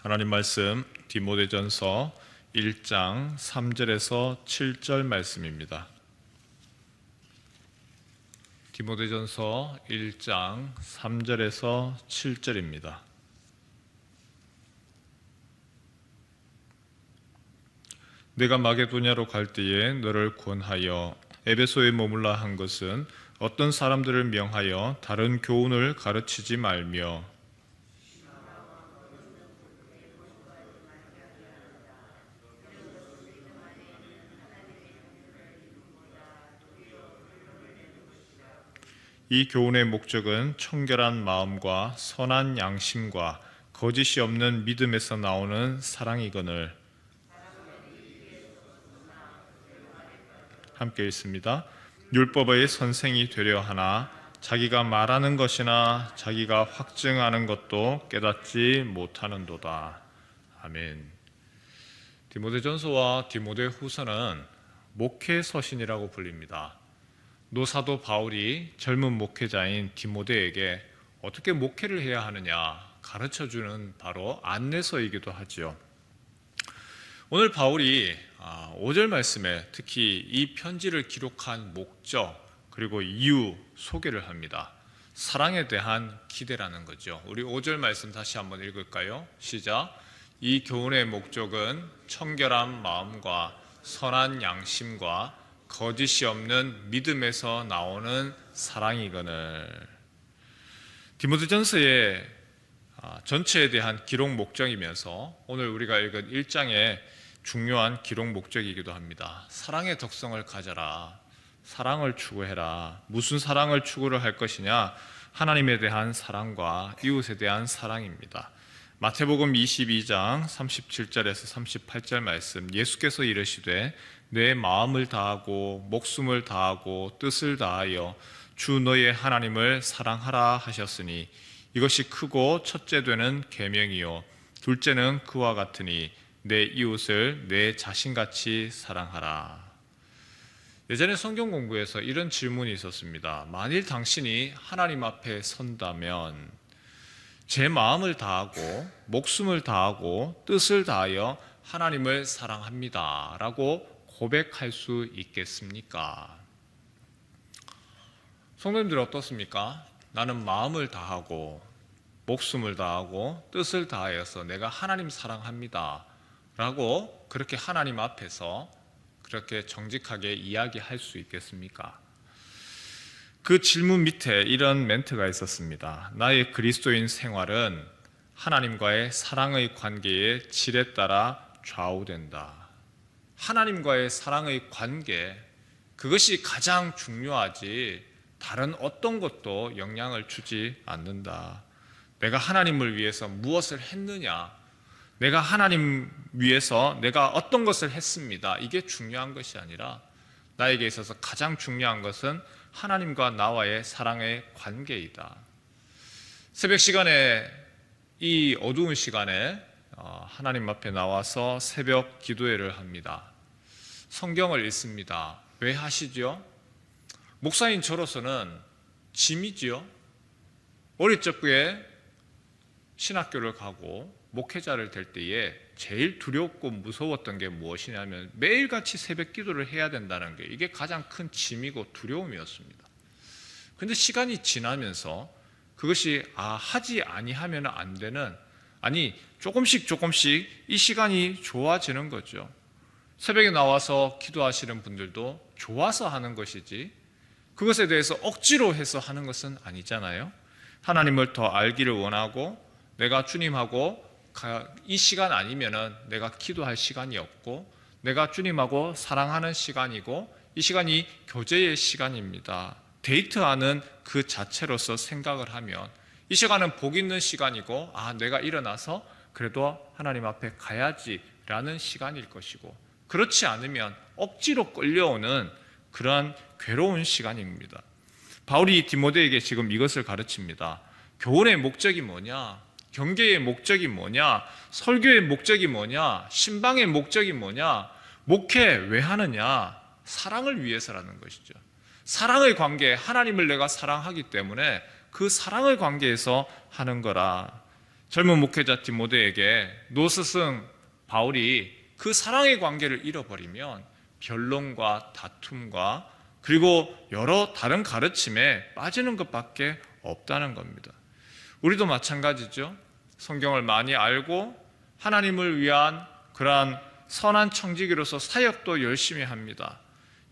하나님 말씀 디모데전서 1장 3절에서 7절 말씀입니다. 디모데전서 1장 3절에서 7절입니다. 내가 마게도냐로 갈 때에 너를 권하여 에베소에 머물라 한 것은 어떤 사람들을 명하여 다른 교훈을 가르치지 말며 이 교훈의 목적은 청결한 마음과 선한 양심과 거짓이 없는 믿음에서 나오는 사랑이거늘. 함께 읽습니다. 율법의 선생이 되려 하나 자기가 말하는 것이나 자기가 확증하는 것도 깨닫지 못하는도다. 아멘. 디모데전서와 디모데후서는 목회 서신이라고 불립니다. 노사도 바울이 젊은 목회자인 디모데에게 어떻게 목회를 해야 하느냐 가르쳐주는 바로 안내서이기도 하지요. 오늘 바울이 5절 말씀에 특히 이 편지를 기록한 목적 그리고 이유 소개를 합니다. 사랑에 대한 기대라는 거죠. 우리 5절 말씀 다시 한번 읽을까요? 시작. 이 교훈의 목적은 청결한 마음과 선한 양심과 거짓이 없는 믿음에서 나오는 사랑이거늘. 디모데전서의 전체에 대한 기록 목적이면서 오늘 우리가 읽은 1장의 중요한 기록 목적이기도 합니다. 사랑의 덕성을 가져라. 사랑을 추구해라. 무슨 사랑을 추구를 할 것이냐? 하나님에 대한 사랑과 이웃에 대한 사랑입니다. 마태복음 22장 37절에서 38절 말씀, 예수께서 이르시되 내 마음을 다하고 목숨을 다하고 뜻을 다하여 주 너의 하나님을 사랑하라 하셨으니 이것이 크고 첫째 되는 계명이요 둘째는 그와 같으니 내 이웃을 내 자신같이 사랑하라. 예전에 성경 공부에서 이런 질문이 있었습니다. 만일 당신이 하나님 앞에 선다면 제 마음을 다하고 목숨을 다하고 뜻을 다하여 하나님을 사랑합니다 라고 고백할 수 있겠습니까? 성도님들 어떻습니까? 나는 마음을 다하고 목숨을 다하고 뜻을 다하여서 내가 하나님 사랑합니다 라고 그렇게 하나님 앞에서 그렇게 정직하게 이야기할 수 있겠습니까? 그 질문 밑에 이런 멘트가 있었습니다. 나의 그리스도인 생활은 하나님과의 사랑의 관계의 질에 따라 좌우된다. 하나님과의 사랑의 관계, 그것이 가장 중요하지 다른 어떤 것도 영향을 주지 않는다. 내가 하나님을 위해서 무엇을 했느냐, 내가 하나님 위해서 내가 어떤 것을 했습니다, 이게 중요한 것이 아니라 나에게 있어서 가장 중요한 것은 하나님과 나와의 사랑의 관계이다. 새벽 시간에, 이 어두운 시간에 하나님 앞에 나와서 새벽 기도회를 합니다. 성경을 읽습니다. 왜 하시죠? 목사인 저로서는 짐이지요. 어릴 적에 신학교를 가고 목회자를 될 때에 제일 두렵고 무서웠던 게 무엇이냐면 매일같이 새벽 기도를 해야 된다는 게 이게 가장 큰 짐이고 두려움이었습니다. 그런데 시간이 지나면서 그것이 하지 아니하면 안 되는, 아니 조금씩 이 시간이 좋아지는 거죠. 새벽에 나와서 기도하시는 분들도 좋아서 하는 것이지 그것에 대해서 억지로 해서 하는 것은 아니잖아요. 하나님을 더 알기를 원하고 내가 주님하고 이 시간 아니면은 내가 기도할 시간이 없고 내가 주님하고 사랑하는 시간이고 이 시간이 교제의 시간입니다. 데이트하는 그 자체로서 생각을 하면 이 시간은 복 있는 시간이고 내가 일어나서 그래도 하나님 앞에 가야지라는 시간일 것이고 그렇지 않으면 억지로 끌려오는 그러한 괴로운 시간입니다. 바울이 디모데에게 지금 이것을 가르칩니다. 교훈의 목적이 뭐냐? 경계의 목적이 뭐냐? 설교의 목적이 뭐냐? 신방의 목적이 뭐냐? 목회 왜 하느냐? 사랑을 위해서라는 것이죠. 사랑의 관계, 하나님을 내가 사랑하기 때문에 그 사랑의 관계에서 하는 거라. 젊은 목회자 디모데에게 노스승 바울이 그 사랑의 관계를 잃어버리면 변론과 다툼과 그리고 여러 다른 가르침에 빠지는 것밖에 없다는 겁니다. 우리도 마찬가지죠. 성경을 많이 알고 하나님을 위한 그러한 선한 청지기로서 사역도 열심히 합니다.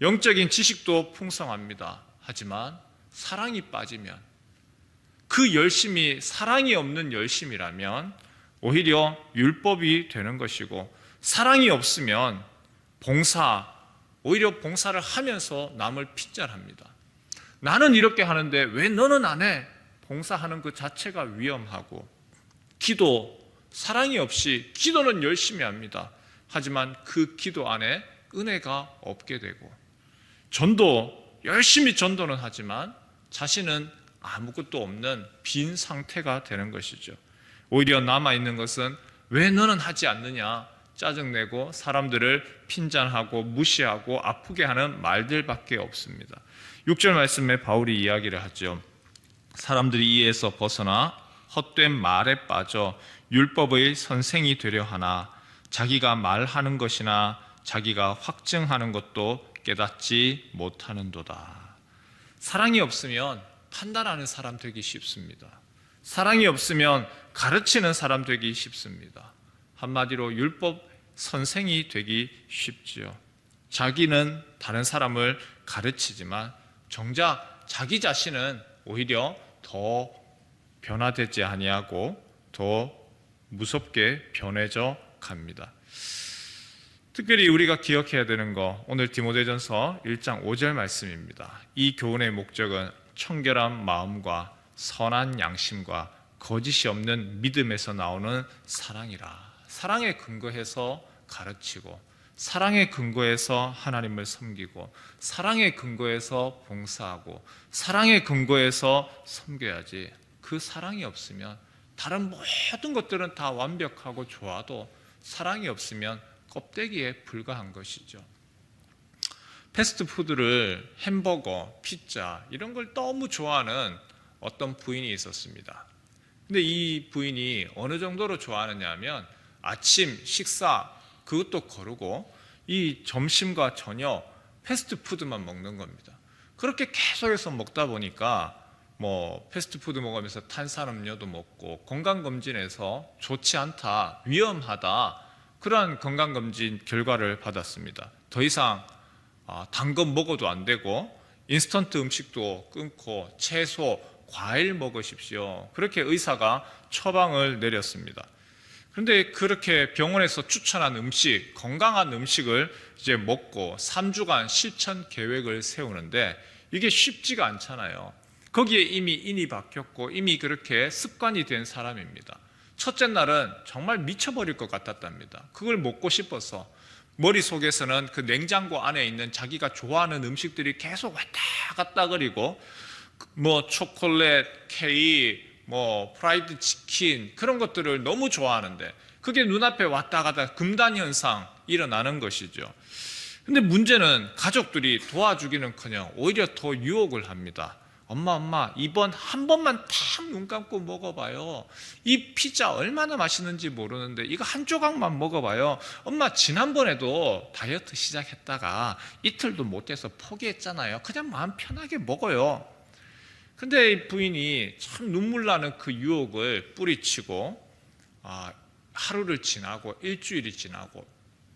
영적인 지식도 풍성합니다. 하지만 사랑이 빠지면, 그 열심이 사랑이 없는 열심이라면 오히려 율법이 되는 것이고, 사랑이 없으면 오히려 봉사를 하면서 남을 핍절합니다. 나는 이렇게 하는데 왜 너는 안 해? 봉사하는 그 자체가 위험하고, 사랑이 없이 기도는 열심히 합니다. 하지만 그 기도 안에 은혜가 없게 되고, 열심히 전도는 하지만 자신은 아무것도 없는 빈 상태가 되는 것이죠. 오히려 남아있는 것은 왜 너는 하지 않느냐, 짜증내고 사람들을 핀잔하고 무시하고 아프게 하는 말들밖에 없습니다. 6절 말씀에 바울이 이야기를 하죠. 사람들이 이에서 벗어나 헛된 말에 빠져 율법의 선생이 되려 하나 자기가 말하는 것이나 자기가 확증하는 것도 깨닫지 못하는도다. 사랑이 없으면 판단하는 사람 되기 쉽습니다. 사랑이 없으면 가르치는 사람 되기 쉽습니다. 한마디로 율법 선생이 되기 쉽지요. 자기는 다른 사람을 가르치지만 정작 자기 자신은 오히려 더 변화되지 아니하고 더 무섭게 변해져 갑니다. 특별히 우리가 기억해야 되는 거, 오늘 디모데전서 1장 5절 말씀입니다. 이 교훈의 목적은 청결한 마음과 선한 양심과 거짓이 없는 믿음에서 나오는 사랑이라. 사랑에 근거해서 가르치고, 사랑에 근거해서 하나님을 섬기고, 사랑에 근거해서 봉사하고, 사랑에 근거해서 섬겨야지. 그 사랑이 없으면 다른 모든 것들은 다 완벽하고 좋아도 사랑이 없으면 껍데기에 불과한 것이죠. 패스트푸드를 햄버거, 피자 이런 걸 너무 좋아하는 어떤 부인이 있었습니다. 근데 이 부인이 어느 정도로 좋아하느냐 하면 아침 식사 그것도 거르고 이 점심과 저녁 패스트푸드만 먹는 겁니다. 그렇게 계속해서 먹다 보니까 패스트푸드 먹으면서 탄산음료도 먹고 건강검진에서 좋지 않다, 위험하다 그러한 건강검진 결과를 받았습니다. 더 이상 단 거 먹어도 안 되고 인스턴트 음식도 끊고 채소, 과일 먹으십시오. 그렇게 의사가 처방을 내렸습니다. 그런데 그렇게 병원에서 추천한 음식, 건강한 음식을 이제 먹고 3주간 실천 계획을 세우는데 이게 쉽지가 않잖아요. 거기에 이미 인이 박혔고 이미 그렇게 습관이 된 사람입니다. 첫째 날은 정말 미쳐버릴 것 같았답니다. 그걸 먹고 싶어서 머릿속에서는 그 냉장고 안에 있는 자기가 좋아하는 음식들이 계속 왔다 갔다 거리고 초콜릿, 케이크, 프라이드 치킨 그런 것들을 너무 좋아하는데 그게 눈앞에 왔다 갔다 금단 현상 일어나는 것이죠. 근데 문제는 가족들이 도와주기는커녕 오히려 더 유혹을 합니다. 엄마 이번 한 번만 딱 눈 감고 먹어봐요. 이 피자 얼마나 맛있는지 모르는데 이거 한 조각만 먹어봐요. 엄마 지난번에도 다이어트 시작했다가 이틀도 못해서 포기했잖아요. 그냥 마음 편하게 먹어요. 근데 이 부인이 참 눈물 나는 그 유혹을 뿌리치고 하루를 지나고 일주일이 지나고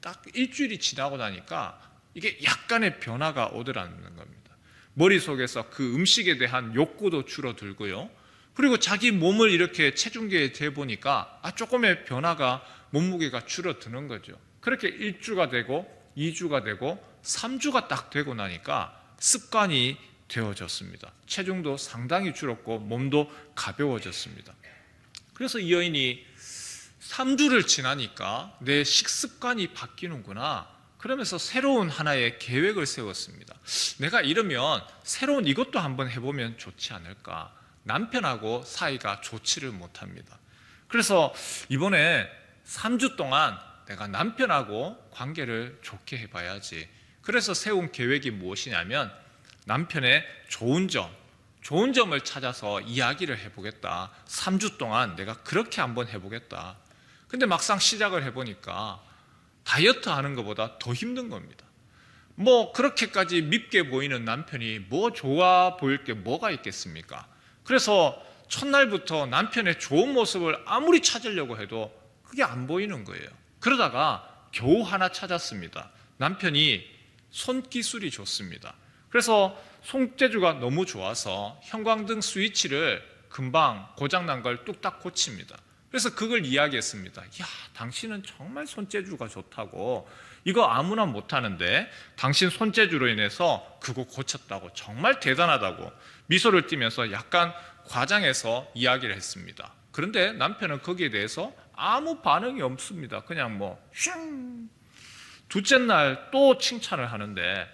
딱 일주일이 지나고 나니까 이게 약간의 변화가 오더라는 겁니다. 머릿속에서 그 음식에 대한 욕구도 줄어들고요. 그리고 자기 몸을 이렇게 체중계에 재보니까 조금의 변화가 몸무게가 줄어드는 거죠. 그렇게 1주가 되고 2주가 되고 3주가 딱 되고 나니까 습관이 되어졌습니다. 체중도 상당히 줄었고 몸도 가벼워졌습니다. 그래서 이 여인이 3주를 지나니까 내 식습관이 바뀌는구나. 그러면서 새로운 하나의 계획을 세웠습니다. 내가 이러면 새로운 이것도 한번 해보면 좋지 않을까. 남편하고 사이가 좋지를 못합니다. 그래서 이번에 3주 동안 내가 남편하고 관계를 좋게 해봐야지. 그래서 세운 계획이 무엇이냐면 남편의 좋은 점, 좋은 점을 찾아서 이야기를 해보겠다. 3주 동안 내가 그렇게 한번 해보겠다. 근데 막상 시작을 해보니까 다이어트 하는 것보다 더 힘든 겁니다. 뭐 그렇게까지 밉게 보이는 남편이 뭐 좋아 보일 게 뭐가 있겠습니까? 그래서 첫날부터 남편의 좋은 모습을 아무리 찾으려고 해도 그게 안 보이는 거예요. 그러다가 겨우 하나 찾았습니다. 남편이 손기술이 좋습니다. 그래서 손재주가 너무 좋아서 형광등 스위치를 금방 고장난 걸 뚝딱 고칩니다. 그래서 그걸 이야기했습니다. 야, 당신은 정말 손재주가 좋다고. 이거 아무나 못하는데 당신 손재주로 인해서 그거 고쳤다고. 정말 대단하다고. 미소를 띠면서 약간 과장해서 이야기를 했습니다. 그런데 남편은 거기에 대해서 아무 반응이 없습니다. 그냥 슝. 둘째 날 또 칭찬을 하는데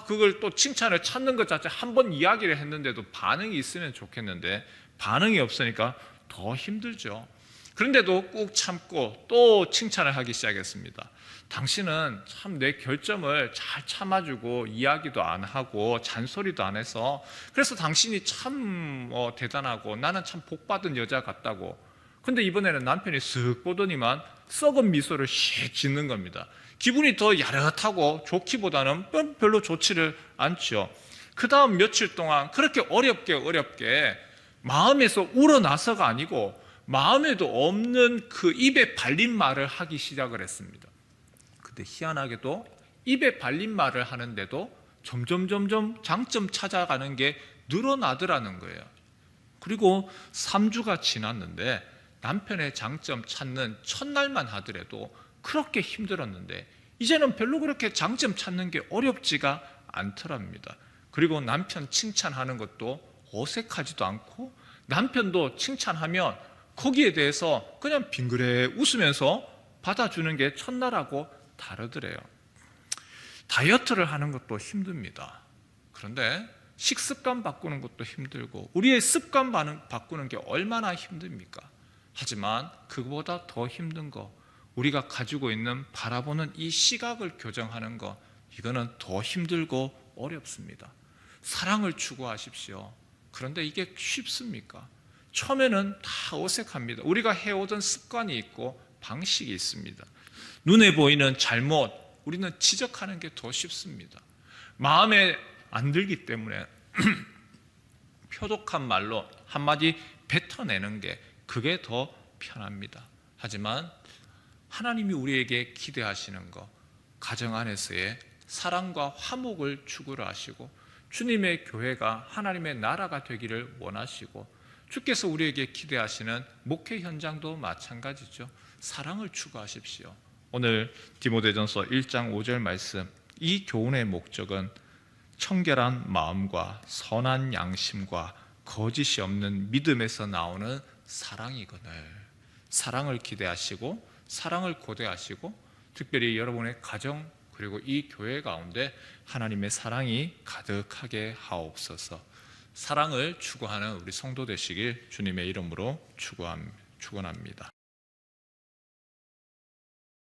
그걸 또 칭찬을 찾는 것 자체 한 번 이야기를 했는데도 반응이 있으면 좋겠는데 반응이 없으니까 더 힘들죠. 그런데도 꾹 참고 또 칭찬을 하기 시작했습니다. 당신은 참 내 결점을 잘 참아주고 이야기도 안 하고 잔소리도 안 해서 그래서 당신이 참 대단하고 나는 참 복받은 여자 같다고. 근데 이번에는 남편이 쓱 보더니만 썩은 미소를 씩 짓는 겁니다. 기분이 더 야릇하고 좋기보다는 별로 좋지를 않죠. 그 다음 며칠 동안 그렇게 어렵게 마음에서 우러나서가 아니고 마음에도 없는 그 입에 발린 말을 하기 시작을 했습니다. 근데 희한하게도 입에 발린 말을 하는데도 점점 장점 찾아가는 게 늘어나더라는 거예요. 그리고 3주가 지났는데 남편의 장점 찾는 첫날만 하더라도 그렇게 힘들었는데 이제는 별로 그렇게 장점 찾는 게 어렵지가 않더랍니다. 그리고 남편 칭찬하는 것도 어색하지도 않고 남편도 칭찬하면 거기에 대해서 그냥 빙그레 웃으면서 받아주는 게 첫날하고 다르더래요. 다이어트를 하는 것도 힘듭니다. 그런데 식습관 바꾸는 것도 힘들고 우리의 습관 바꾸는 게 얼마나 힘듭니까? 하지만 그거보다 더 힘든 거, 우리가 가지고 있는 바라보는 이 시각을 교정하는 거, 이거는 더 힘들고 어렵습니다. 사랑을 추구하십시오. 그런데 이게 쉽습니까? 처음에는 다 어색합니다. 우리가 해오던 습관이 있고 방식이 있습니다. 눈에 보이는 잘못, 우리는 지적하는 게 더 쉽습니다. 마음에 안 들기 때문에 표독한 말로 한마디 뱉어내는 게 그게 더 편합니다. 하지만 하나님이 우리에게 기대하시는 것, 가정 안에서의 사랑과 화목을 추구를 하시고 주님의 교회가 하나님의 나라가 되기를 원하시고 주께서 우리에게 기대하시는 목회 현장도 마찬가지죠. 사랑을 추구하십시오. 오늘 디모데전서 1장 5절 말씀, 이 교훈의 목적은 청결한 마음과 선한 양심과 거짓이 없는 믿음에서 나오는 사랑이거늘. 사랑을 기대하시고 사랑을 고대하시고 특별히 여러분의 가정 그리고 이 교회 가운데 하나님의 사랑이 가득하게 하옵소서. 사랑을 추구하는 우리 성도 되시길 주님의 이름으로 축원합니다.